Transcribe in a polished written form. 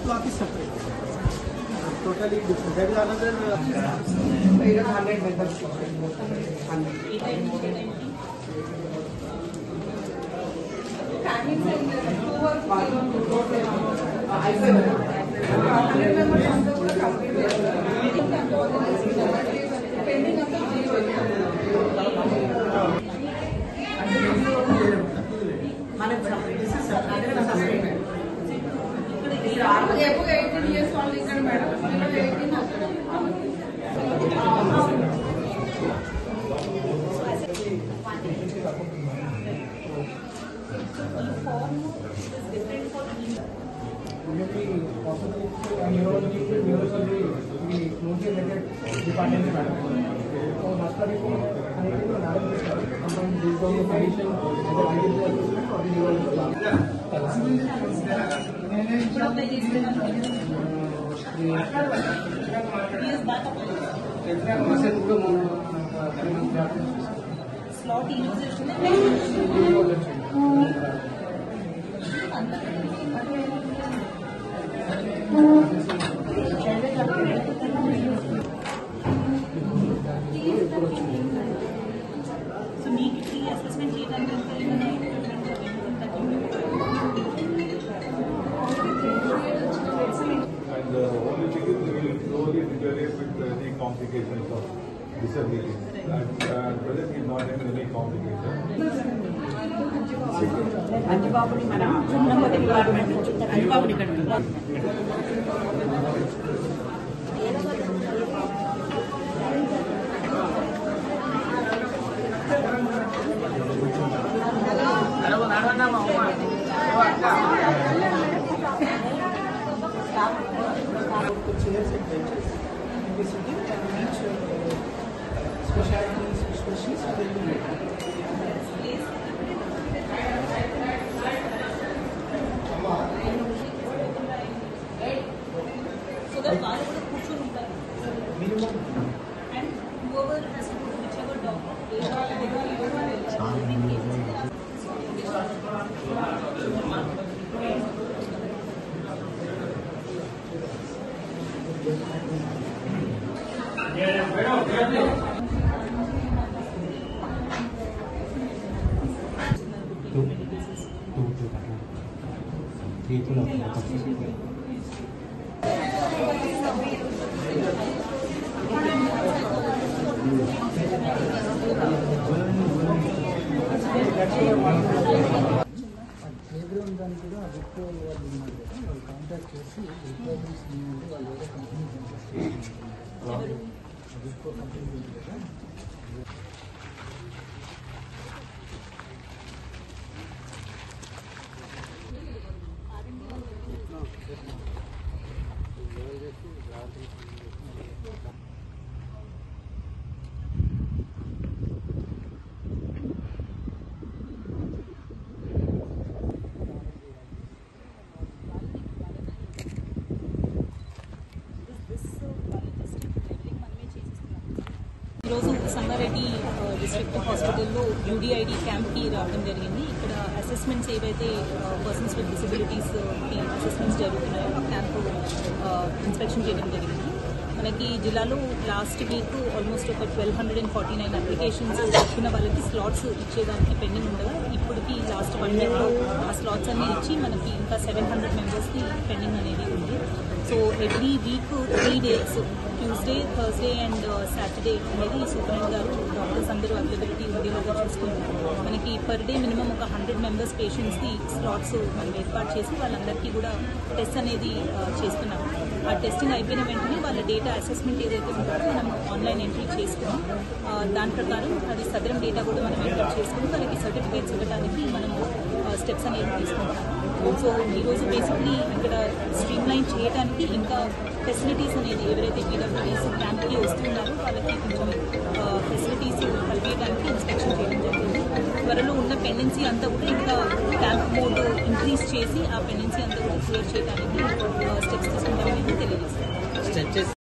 cloth is separate. Totally different. That is another 100 members. 18 years old ఇక్కడ madam 18 అక్కడ slot utilization so need free assessment చేయడానికి and only thing is we will slowly deteriorate with any complications of disability. And present is not having any complication. అంజబాబుని మన ఉన్నపతి department నుంచి అంజబాబుని ఇక్కడ chairs and benches. We sit in and each specialties, specialists will be made. So that వాళ్ళు కూడా కూర్చొని ఉంటారు Minimum. and whoever has to go to whichever doctor playground దాన్ని కూడా అభిప్రాయ వాళ్ళు ఉన్నారు కదా వాళ్ళు కాంటాక్ట్ చేసి రిక్వైర్మెంట్స్ ఏంటంటే వాళ్ళు ఏదో కంపెనీ అభిప్రాయ కంపెనీ ఉంది కదా ఈరోజు సంగారెడ్డి డిస్ట్రిక్ట్ హాస్పిటల్లో యూడిఐడి క్యాంప్కి రావడం జరిగింది. ఇక్కడ అసెస్మెంట్స్ ఏవైతే పర్సన్స్ విత్ డిసబిలిటీస్కి అసెస్మెంట్స్ జరుగుతున్నాయో ఆ క్యాంపు ఇన్స్పెక్షన్ చేయడం జరిగింది. మనకి జిల్లాలో లాస్ట్ వీక్ ఆల్మోస్ట్ ఒక 1249 అప్లికేషన్స్ వచ్చిన వాళ్ళకి స్లాట్స్ ఇచ్చేదానికి పెండింగ్ ఉండగా ఇప్పటికి లాస్ట్ 1 వీక్లో ఆ స్లాట్స్ అన్ని ఇచ్చి మనకి ఇంకా 700 మెంబర్స్కి పెండింగ్ అనేది ఉంది. So every week 3 days Tuesday, Thursday and Saturday అనేది సూపరింటెండెంట్ గారు డాక్టర్స్ అందరూ అవైలబిలిటీ ఉండేలాగా చూసుకుంటారు. మనకి పర్ డే మినిమం ఒక 100 మెంబర్స్ పేషెంట్స్కి స్లాట్స్ మనం ఏర్పాటు చేసి వాళ్ళందరికీ కూడా టెస్ట్ అనేది చేస్తున్నాము. ఆ టెస్టింగ్ అయిపోయిన వెంటనే వాళ్ళ డేటా అసెస్మెంట్ ఏదైతే ఉంటుందో మనం ఆన్లైన్ ఎంట్రీ చేసుకున్నాం. దాని ప్రకారం అది సదరం డేటా కూడా మనం ఎంట్రీ చేసుకుని వాళ్ళకి సర్టిఫికేట్స్ ఇవ్వడానికి మనము స్టెప్స్ అనేది తీసుకుంటాము. సో ఈరోజు బేసిక్లీ ఇక్కడ స్ట్రీమ్లైన్ చేయడానికి ఇంకా ఫెసిలిటీస్ అనేది ఎవరైతే పీడబ్ల్యూడీస్ క్యాంప్కి వస్తున్నారో వాళ్ళకి కొంచెం ఫెసిలిటీస్ కల్పించడానికి ఇన్స్పెక్షన్ చేయడం జరిగింది. త్వరలో ఉన్న పెండెన్సీ అంతా కూడా ఇంకా క్యాంప్ మోడ్ ఇంక్రీజ్ చేసి ఆ పెండెన్సీ అంతా కూడా క్లియర్ చేయడానికి స్టెప్స్ తీసుకుంటామని తెలియజేస్తాం.